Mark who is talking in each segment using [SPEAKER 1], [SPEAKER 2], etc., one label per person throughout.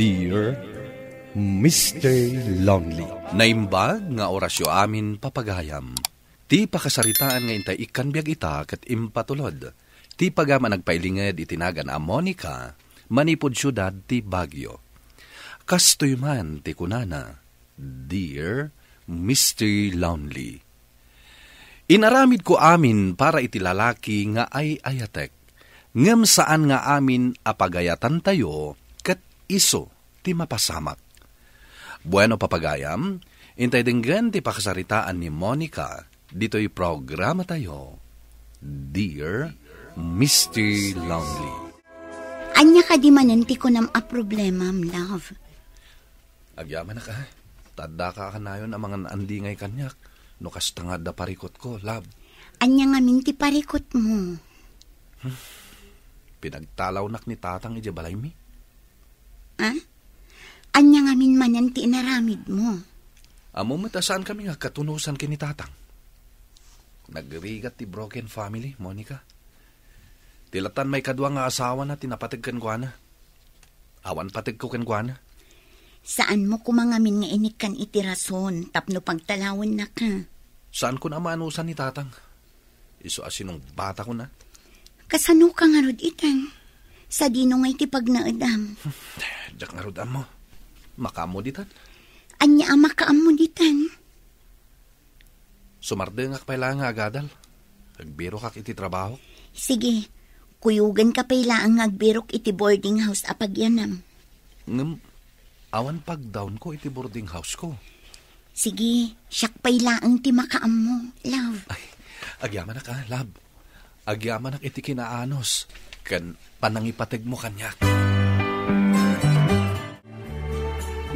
[SPEAKER 1] Dear Mr. Lonely.
[SPEAKER 2] Naimbag nga orasyo amin papagayam. Ti pakasaritaan nga intay ikan biag ita ket impatulod. Ti pagama nagpailinged itinagan a Monica, manipod syudad ti Baguio. Kastoy man ti kunana, Dear Mr. Lonely. Inaramid ko amin para iti lalaki nga ay ayatek. Ngem saan nga amin apagayatan tayo, ket iso ti mapasamak. Bueno papagayam, intay denggan ti pakasaritaan ni Monica, dito'y programa tayo, Dear Mr. Lonely.
[SPEAKER 3] Anya ka di mananti ko nam a problema, love.
[SPEAKER 2] Agyaman na ka, tadda ka kanayon ang mga andingay kanyak, no kastangad da parikot ko, love.
[SPEAKER 3] Anya nga minti parikot mo.
[SPEAKER 2] Pinagtalaw nak ni tatang ijabalay mi.
[SPEAKER 3] Ha? Anya nga min mananti inaramid mo.
[SPEAKER 2] Amo matasaan kami nga katunusan kini tatang. Nagrigat ti broken family, Monica. Tilatan may kadwa nga asawa na tinapatig kan kwa na. Awan patig ko kan kwa na.
[SPEAKER 3] Saan mo kumangamin nga inikan iti rason tapno pagtalawon na ka?
[SPEAKER 2] Saan ko na maanusan ni tatang? Iso asinong bata ko na.
[SPEAKER 3] Kasano ka nga rod itan? Sa dino nga iti pagnaadam.
[SPEAKER 2] Diyak nga rodam mo. Makamo ditan.
[SPEAKER 3] Anya ang makaam mo ditan?
[SPEAKER 2] Sumarde nga kapaila nga agadal. Agbiro kak iti trabaho.
[SPEAKER 3] Sige, kuyugan ka paila ang agbirok iti boarding house apagyanam.
[SPEAKER 2] Ngem, awan pag down ko iti boarding house ko.
[SPEAKER 3] Sige, siyak paila ang ti makaam mo, love.
[SPEAKER 2] Ay, agyaman na ka, love. Agyaman na iti kinaanos. Kan panangipatig mo kanyak.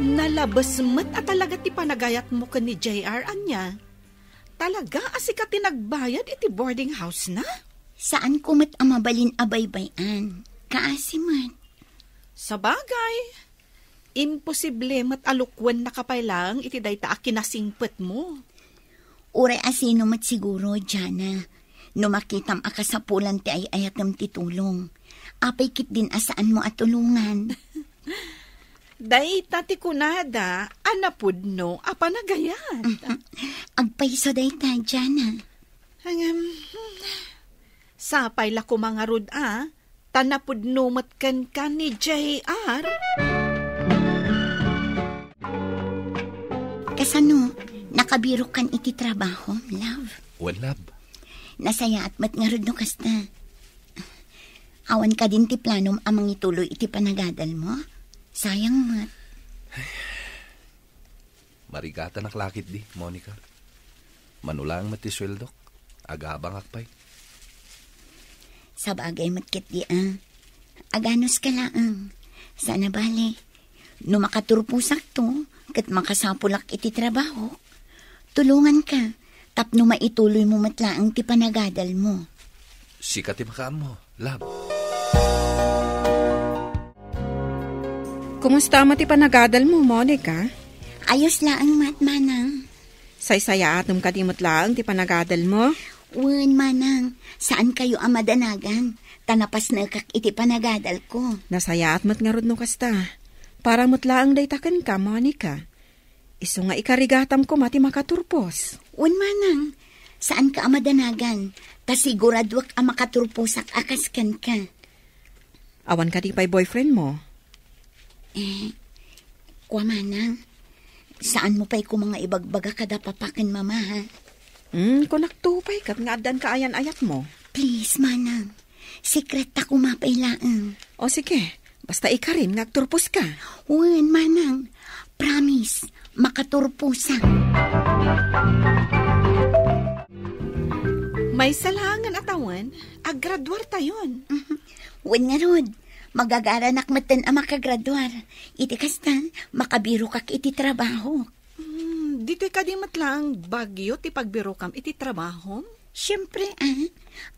[SPEAKER 4] Nalabas met at talaga ti panagayat mo ka ni JR, anya. Talaga asika tinagbayad iti boarding house na?
[SPEAKER 3] Saan kumat ang mabalin abaybayan? Kaasimat.
[SPEAKER 4] Sa bagay, imposible mat alukwan na kapailang iti dayta a kinasingpet mo.
[SPEAKER 3] Uray asino mat siguro, Jana. No makitam akasapulan ti ay ayatam ti tulong. Apay kit din asaan mo at tulungan.
[SPEAKER 4] Dayta ti kunada, anapud no, apanagayat.
[SPEAKER 3] Agpayso dayta, Jana.
[SPEAKER 4] Sapay la ko mga rod tanapud no matkan ka ni JR.
[SPEAKER 3] Kasano, nakabiro kan iti trabaho, love?
[SPEAKER 2] Well, love.
[SPEAKER 3] Nasaya at mat nga rod no kasta. Awan ka din ti planom amang ituloy iti panagadal mo? Sayang mat.
[SPEAKER 2] Marigata naklakit di, Monica. Manulang mati sweldok. Agabang akpay.
[SPEAKER 3] Sa bagay matkit di aganos ka laang. Sana bali. No makaturpusak to, kat makasapulak iti trabaho. Tulungan ka. Tapno maituloy mo matlaang ti panagadal mo.
[SPEAKER 2] Sikat ti makaam mo, love.
[SPEAKER 4] Kumusta mo ti panagadal mo, Monica?
[SPEAKER 3] Ayos laang manang.
[SPEAKER 4] Say-saya atom ka di matlaang ti panagadal mo?
[SPEAKER 3] Uwan manang, saan kayo ang madanagan? Tanapas na kak iti panagadal ko.
[SPEAKER 4] Nasaya at mat nga rod no kasta. Para matlaang daytakan ka, Monica. Iso nga ikarigatam ko mati makaturpos.
[SPEAKER 3] Uwan manang, saan ka ang madanagan? Tasiguraduak ang makaturposak akaskan ka.
[SPEAKER 4] Awan ka di pa'y boyfriend mo?
[SPEAKER 3] Kwa manang, saan mo pa'y kung mga ibagbaga kada papakin mama ha?
[SPEAKER 4] Kung naktupay kat nga adan ka ayan-ayat mo.
[SPEAKER 3] Please manang, secret ako mapailaan.
[SPEAKER 4] O sige, basta ikarim nagturpos ka.
[SPEAKER 3] Uwan manang, promise, makaturpusan.
[SPEAKER 4] May salangan atawan, aggraduar tayon.
[SPEAKER 3] Uwan nga rod, magagaranak matan ang makagraduar. Iti kastan, makabiro kak iti trabaho.
[SPEAKER 4] Dito'y kadimat lang bagyo ti pagbiro kam iti trabaho?
[SPEAKER 3] Siyempre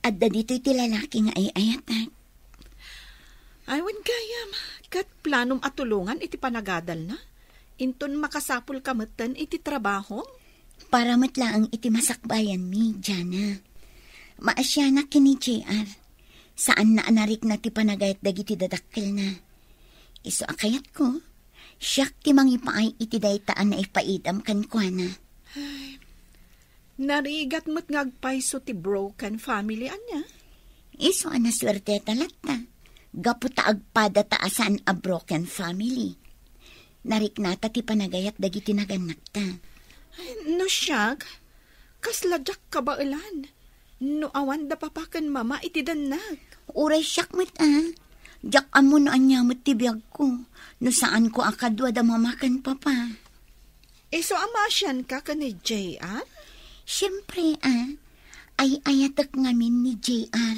[SPEAKER 3] adda dito'y ti lalaki nga ay ayatak.
[SPEAKER 4] Aywan kayam, kat planom at tulungan iti panagadal na. Inton makasapul kamatan iti trabaho?
[SPEAKER 3] Para matlaang iti masakbayan mi, Jana. Maasya na kini JR. Saan na anarik na ti panagayat dagiti dadakkel na. Iso akayat ko, Siyak ti mangipaay iti daytaan na ipaidam kan kwa na.
[SPEAKER 4] Narigat mo't ngagpaiso ti broken family anya.
[SPEAKER 3] Iso ana swerte talat na. Gaputa agpada taasan a broken family. Nariknata ti panagayat dagiti naganak ta.
[SPEAKER 4] No siyag, kasladyak kabailan. No awan da papakan mama iti danag.
[SPEAKER 3] Uray siyak mo't Jak amo no anya mo't ti biyag ko. No saan ko akadwa da mamakan papa.
[SPEAKER 4] So amasyan ka ni JR?
[SPEAKER 3] Siyempre ay ayatak ngamin ni JR.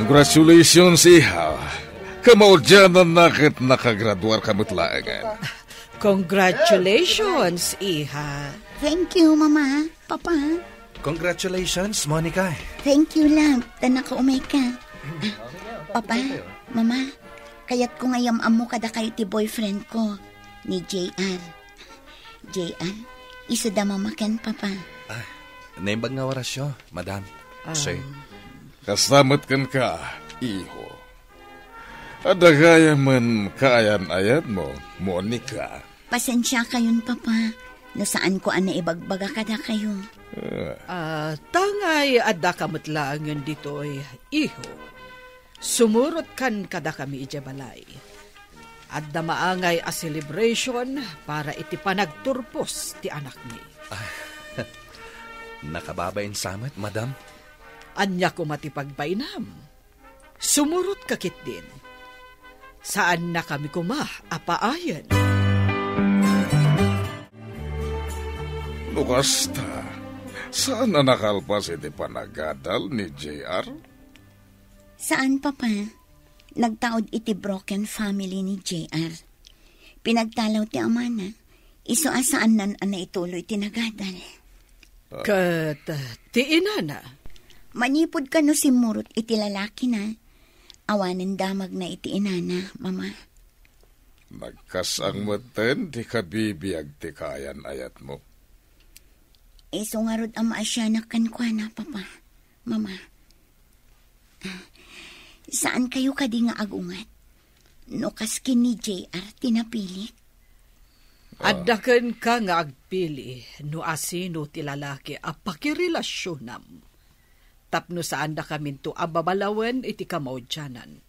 [SPEAKER 5] Congratulations, iha. Kamaudyanan nakit nakagraduar kamatlaangan.
[SPEAKER 4] Congratulations, iha.
[SPEAKER 3] Thank you, mama, papa.
[SPEAKER 2] Congratulations, Monica.
[SPEAKER 3] Thank you lang, nakaumay ka. Papa, mama, kaya't ko ngayam amo kada kayo ti boyfriend ko, ni JR. JR, isa da mamakan, papa.
[SPEAKER 2] Naimbag nga warasyo, madam. Sir.
[SPEAKER 5] Kasamat kan ka, iho. Adagaya man kaayan-ayat mo, Monica.
[SPEAKER 3] Pasensya kayon, papa. No saan ko ibagbaga kada kayo.
[SPEAKER 4] Tangay adda kamatlaangan dito'y iho. Sumurot kan kada kami ijabalay. Adda maangay a celebration para iti panagturpos ti anak ni.
[SPEAKER 2] Nakababain samat, madam.
[SPEAKER 4] Anya ko matipagbainam. Sumurot kakit din. Saan na kami apaayan?
[SPEAKER 5] Lukasta, saan na nakalpas iti panagadal ni JR?
[SPEAKER 3] Saan, papa? Nagtaod iti broken family ni JR. Pinagtalaw ti amana. Iso asaan nan ituloy tinagadal.
[SPEAKER 4] Kat ti inana.
[SPEAKER 3] Manipod ka no si Murot iti lalaki na. Awanan damag na iti inana, mama.
[SPEAKER 5] Nagkasang maten di kabibiyag ti kayan ayat mo.
[SPEAKER 3] Iso nga rod ama asyanak kan kwa na, papa. Mama. Saan kayo kadi nga agungat? No kaskin ni JR tinapilik?
[SPEAKER 4] Addaken ka nga agpili no asino ti lalaki a pakirelasyonan. Tapno saan da kami to ababalawan iti kamaudyanan.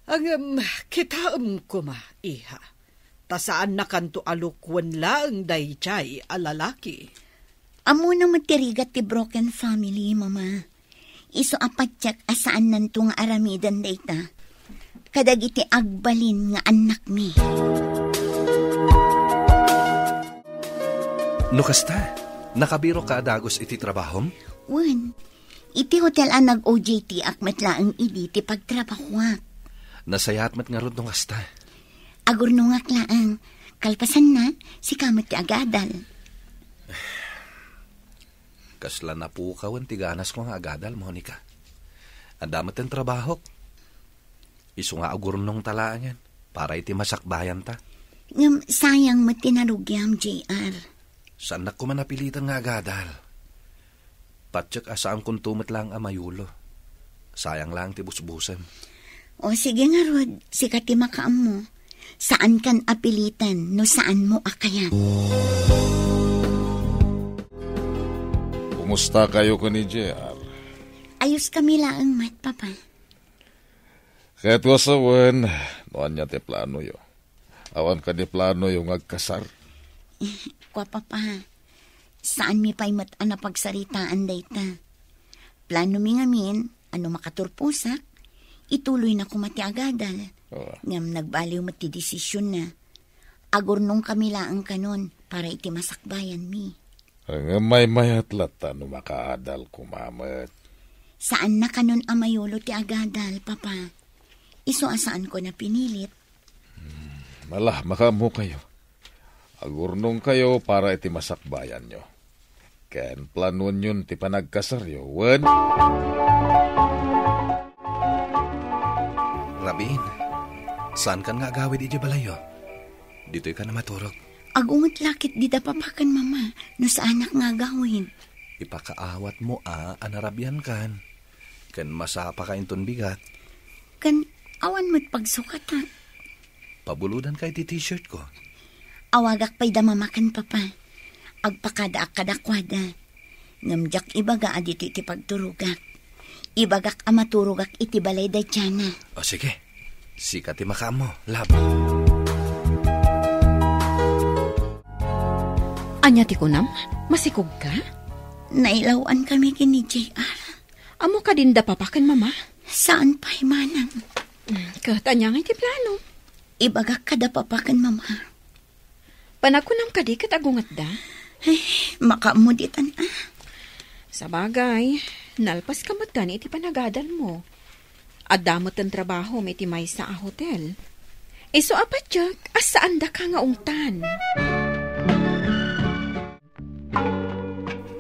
[SPEAKER 4] Ang kitaam ko iha. Ta saan na kanto alukwan lang dayjay a lalaki.
[SPEAKER 3] Amo na matirigat ti broken family, mama. Iso apatyak asaan nanto nga aramidan dayta. Kadagiti agbalin nga anak mi.
[SPEAKER 2] Nukasta, nakabiro ka adagos iti trabahom?
[SPEAKER 3] Wan, iti hotel ang nag-OJT akmat laang idi ti pagtrabahuak.
[SPEAKER 2] Nasayat mat nga rod nung kasta.
[SPEAKER 3] Agurnungak laang, kalpasan na, si kamat ti agadal.
[SPEAKER 2] Kasla na po kawan tiganas ko nga agadal, Monica. Ang damat ang trabaho. Iso nga agurnong talaan yan, para iti masakbayan ta.
[SPEAKER 3] Ngam sayang matinarugyam, JR.
[SPEAKER 2] Saan na ko man napilitan nga agadal? Patsak asaan kung tumat lang amayulo. Sayang lang ti busbusan.
[SPEAKER 3] O sige nga rod, sikat ti makaam mo. Saan kan apilitan, no saan mo akayan?
[SPEAKER 5] Kumusta kayo ka ni JR?
[SPEAKER 3] Ayos kami laang mat, papa.
[SPEAKER 5] Kahit wasawan, noan niya ti plano yo. Awan ka ni plano yung agkasar.
[SPEAKER 3] Kwa papa, saan mi pa'y mat na pagsaritaan dayta? Plano mi ngamin, makaturpusak, ituloy na kumati agadal. Ngam nagbaliw mati desisyon na. Agurnong kami laang kanon para iti masakbayan mi.
[SPEAKER 5] Ang may mayatlat no makaadal kumamat.
[SPEAKER 3] Saan na kanon amayulo ti agadal, papa? Iso asaan ko na pinilit.
[SPEAKER 5] Malah, makamu kayo. Agurnong kayo para iti masakbayan nyo. Ken planon yun ti panagkasaryo. Wen?
[SPEAKER 2] Rabin, saan kan nga agawid iti balayo? Dito'y ka na maturog.
[SPEAKER 3] Agungot lakit di da papakan, mama, no sa anak nga gawin.
[SPEAKER 2] Ipakaawat mo anarabian kan. Kan masapa ka inton bigat.
[SPEAKER 3] Kan awan mo't pagsukat ha.
[SPEAKER 2] Pabuludan kay ti t-shirt ko.
[SPEAKER 3] Awagak pa'y damamakan papa. Agpakadaak kadakwada. Ngamjak ibaga adito iti pagturugak. Ibagak amaturugak iti balay da tiyana.
[SPEAKER 2] O sige, sikat ti makamo, lab.
[SPEAKER 6] Anya ti kunam, masikog ka?
[SPEAKER 3] Nailawan kami kini JR.
[SPEAKER 6] Amo ka din da papakan, mama?
[SPEAKER 3] Saan pa'y manang?
[SPEAKER 6] Katanya nga iti plano.
[SPEAKER 3] Ibagak kada papakan, mama.
[SPEAKER 6] Panakunam ka di katagungat da?
[SPEAKER 3] Makamuditan
[SPEAKER 6] Sa bagay, nalpas ka matgan iti panagadal mo. Adamot ang trabaho may iti may sa hotel. Iso apat jak, asaan da ka nga ungtan?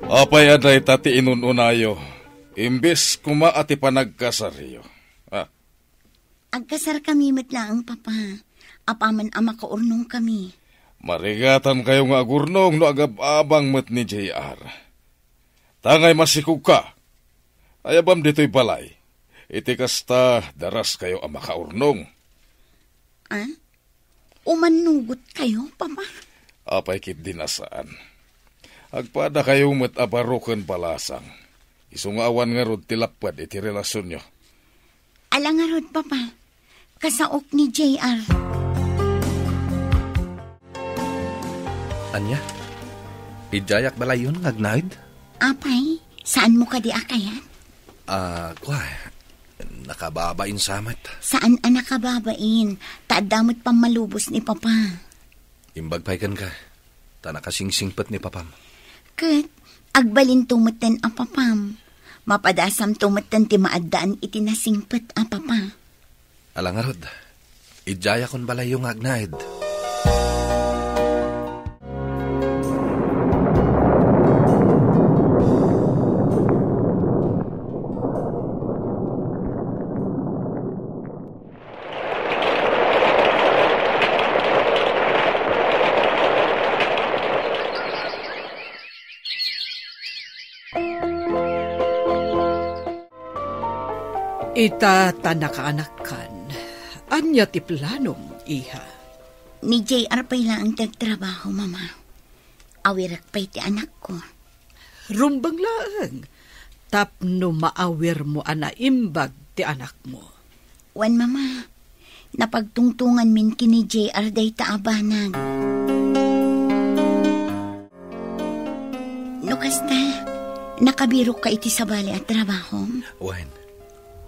[SPEAKER 5] Apay aday tati inununayo. Imbes kuma ati panagkasaryo.
[SPEAKER 3] Agkasar kami matlaang papa. Apaman ama kaurnong kami.
[SPEAKER 5] Marigatan kayo nga agurnong no agab-abang mat ni JR. Tangay masikog ka. Ayabam dito'y balay. Iti kasta daras kayo ang makaurnong.
[SPEAKER 3] Umanugot kayo, papa?
[SPEAKER 5] Apay kit dinasaan. Agpada kayo mat abarukan palasang. Isungawan nga rod tilapad iti relasyon nyo.
[SPEAKER 3] Alang nga rod, papa. Kasaok ni JR.
[SPEAKER 2] Anya? Ijayak balayon ngagnaid?
[SPEAKER 3] Apay, saan mo ka di akayan?
[SPEAKER 2] Nakababain samat.
[SPEAKER 3] Saan anak ka babain? Taadamot pang malubos ni papa.
[SPEAKER 2] Imbagpaykan ka. Tanakasingsingpat ni papam.
[SPEAKER 3] Kat, agbalin tumatan ang papam. Mapadasam tumatan ti maadaan iti nasingpat ang papa.
[SPEAKER 2] Alangarod, ijaya kon balayong agnaid.
[SPEAKER 4] Ita tanaka-anakan. Anya ti planom, iha?
[SPEAKER 3] Ni JR pa'y lang ang tagtrabaho, mama. Awirak pa'y ti anak ko.
[SPEAKER 4] Rumbang laang. Tapno maawir mo anaimbag ti anak mo.
[SPEAKER 3] Wan, mama. Napagtungtungan min kini JR day taabanag. No kasta, nakabiro ka iti sabali at trabaho.
[SPEAKER 2] Wen,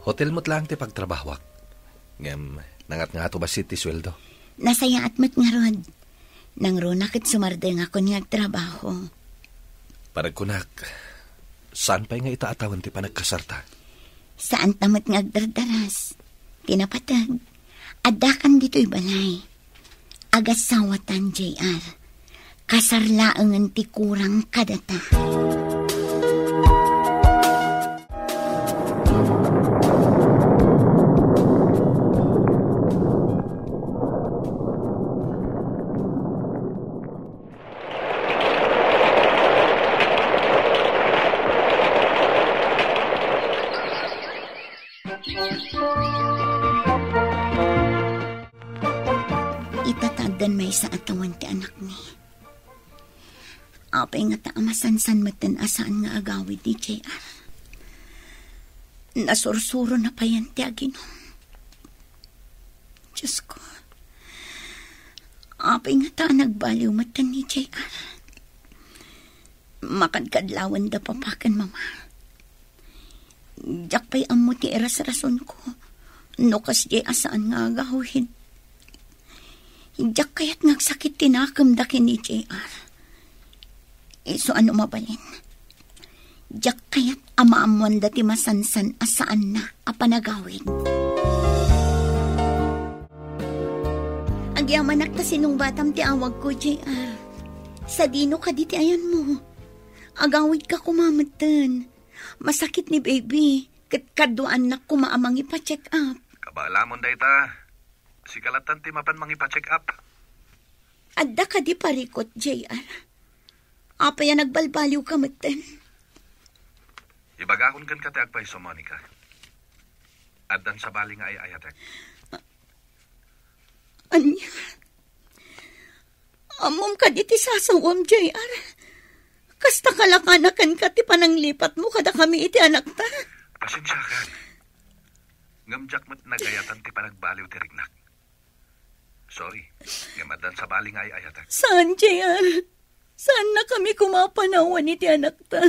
[SPEAKER 2] hotel mo't lang ti pagtrabahwak. Ngem, nangat nga ato ba ti sweldo?
[SPEAKER 3] Nasaya at mat nga rod. Nang runakit sumarde nga ko niyag trabaho.
[SPEAKER 2] Paragkunak, saan pa'y nga itaatawan ti panagkasarta?
[SPEAKER 3] Saan tamat nga agdardaras? Kinapatag. Adakan dito'y balay. Agasawatan, JR. Kasarlaangan ti kurang kadata. Itatagdan may sa atawan ti anak ni. Apay nga taamasansan matan asaan nga agawid ni JR. Nasursuro na pa yan ti aginom. Diyos ko. Apay nga ta nagbaliw matan ni JR. Makadkadlawan da papakan, mama. Diyak pa'y amo ti eras rason ko. Nukas di asaan nga agawid. Diyak kaya't nagsakit tinakam da kini JR. So ano mabalin? Diyak kaya't amaamuan da ti masansan asaan na apanagawid. Agyaman nakta sinong batam ti awag ko, JR. Sa dino ka di ti ayan mo. Agawid ka kumamatan. Masakit ni baby. Katkaduan na kumaamang ipa-check up.
[SPEAKER 2] Kabalamon da ita. Si kalatan ti mapan mang ipa-check up.
[SPEAKER 3] Adda ka di parikot, JR. Apa yan nagbalbaliw ka matan.
[SPEAKER 2] Ibagakon kan ka ti agpay so, Monica. Addan sa bali nga ay ayatek.
[SPEAKER 3] Anya? Amom ka di ti sasawam, JR. Kasta kalakanakan ka ti pananglipat mo kada kami iti anak ta.
[SPEAKER 2] Pasensya ka. Ngamjak mat nagayatan ti panagbaliw ti rignak. Sorry, ngamadan sa bali nga ay ayatek.
[SPEAKER 3] Saan, JR? Saan na kami kumapanawan iti anak ta?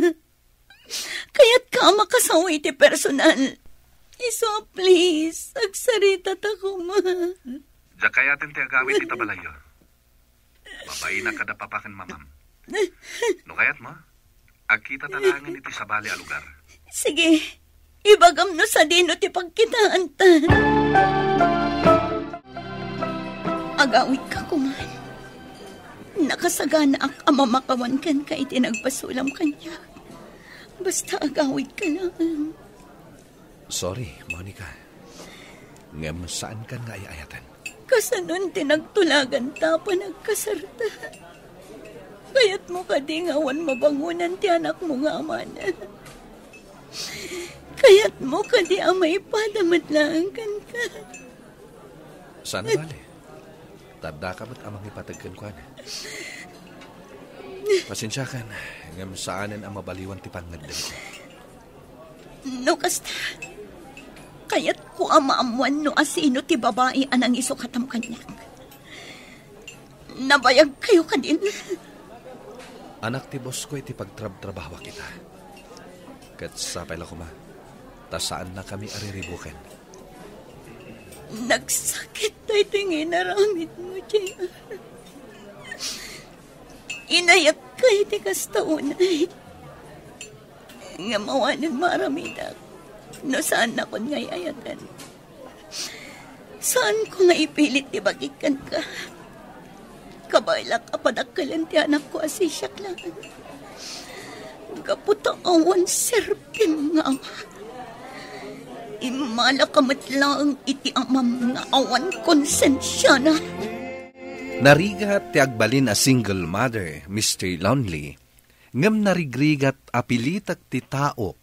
[SPEAKER 3] Kaya't ka makasawa iti personal. Iso, please, agsarita ta ko, ma.
[SPEAKER 2] Jakayatin ti agawin ita balayo. Babay na kada papakan mamam. No kayat mo, agkita talangan iti sa bali a lugar.
[SPEAKER 3] Sige, ibagam no sa dino ti pagkitaan ta. Agawit ka kuman. Nakasagana ak amamakawan kan ka iti nagpasulam kanya. Basta agawit ka lang.
[SPEAKER 2] Sorry, Monica. Ngem saan ka nga iayatan?
[SPEAKER 3] Kasanon tinagtulagan ta pa nagkasarta. Kaya't mo ka di ngawan mabangunan ti anak mo nga amanan. Kaya't mo ka di amay padamatlaan kan ka.
[SPEAKER 2] Sana bali. Tadda ka ba't amang ipatagkan ko na? Pasensya ka na. Ngam saanin ang mabaliwan ti pangadlan ko.
[SPEAKER 3] No, kasta. Kaya't ko amaamuan no asino ti babae anang isukatam kanyak. Nabayag kayo ka din.
[SPEAKER 2] Anak ti boss ko iti pagtrabawa kita. Kat sapay la kuma. Ta saan na kami ariribuken?
[SPEAKER 3] Nagsakit tayo tingin naramit mo, JR. Inayak kayo ti kastaunay. Nga mawanan maramidak. No saan na kon ngay ayatan. Saan ko nga ipilit ti bagikan ka? Kabayla kapadakalan ti anak ko asisyak lang. Kaputa awan serpin nga ama. Imala kamat lang iti amam nga awan konsensya na.
[SPEAKER 2] Narigat ti agbalin a single mother, Mr. Lonely. Ngem narigrigat apilitak ti tao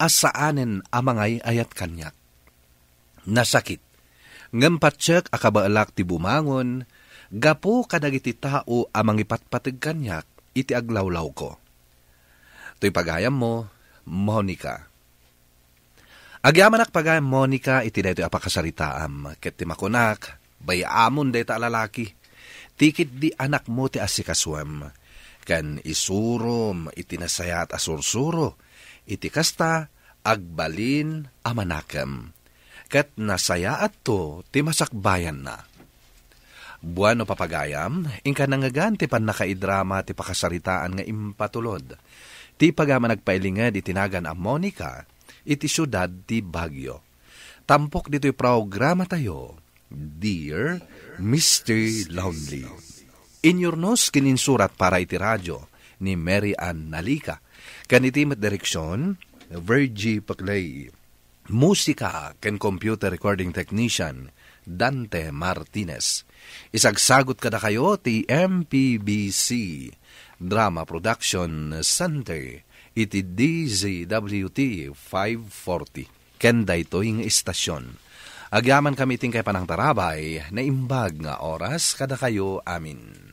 [SPEAKER 2] asaanen amangay ayat kanyak. Nasakit. Ngem patsyak akabaalak ti bumangon, gapo kadagiti tao amang ipatpatag kanyak iti aglawlaw ko. To'y pagayam mo, Monica. Agyaman ak pagayam Monica iti daytoy apakasaritaam, ket ti makunak, bayamon dayta alalaki, tikit di anak mo ti asikaswam, kan isurom iti nasaya at asursuro, iti kasta agbalin amanakam, ket nasaya at to ti masakbayan na. Buwan o papagayam, ingka nangagan ti pan nakaidrama ti pakasaritaan nga impatulod, ti pagaman nagpailingad itinagan a Monica, iti syudad ti Baguio. Tampok dito'y programa tayo, Dear Mr. Lonely. Inyornos kininsurat para iti radyo ni Mary Ann Nalica. Kanitimat direksyon, Virgie Paclay. Musika ken computer recording technician, Dante Martinez. Isagsagot kada kayo ti MPBC Drama Production Center iti DZWT 540. Kenda ito yung istasyon. Agyaman kami ting kay panang tarabay na imbag nga oras kada kayo amin.